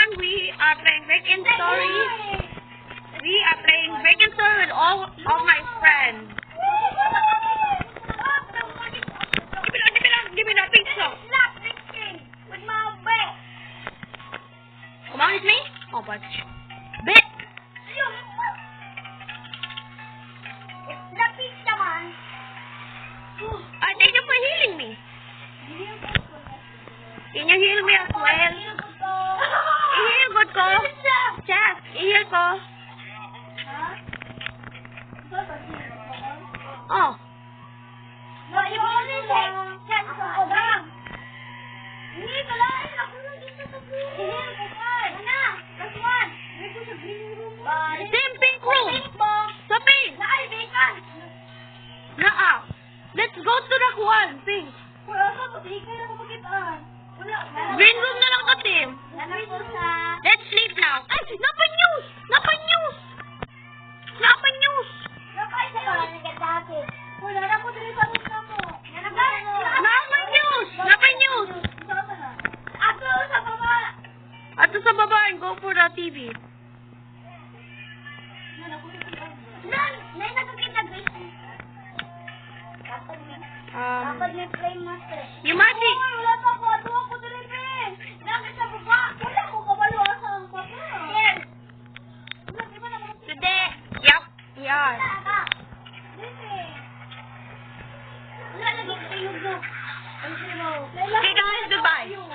everyone. We are playing Break-In Story. We are playing Break-In Story with all of my friends. Give me that pink song. With my bed. Come on with me. Oh, but bit. The pizza man. I thank you for healing me. Can you heal me as well? I-heal good ko. Chas, i-heal ko. Oh. No, you only take 10 seconds. Hindi pala. Ako lang dito sa blue. I-heal ko pa. Ano? Last one. Dito sa green room. Same pink room. Sa pink. Ay, bacon. Naa. Let's go to the one, pink. Wala ka, pag-ikay na kapagitaan. Wala. Green room na lang ka, team. Nandito sa... Let's sleep now. Ay, napa-news! Napa-news! Napa-news! Nakay sa ka, nagkatapit. Wala na po dili pa rin na mo. Napa-news! Napa-news! Ato sa baba. Ato sa baba and go for the TV.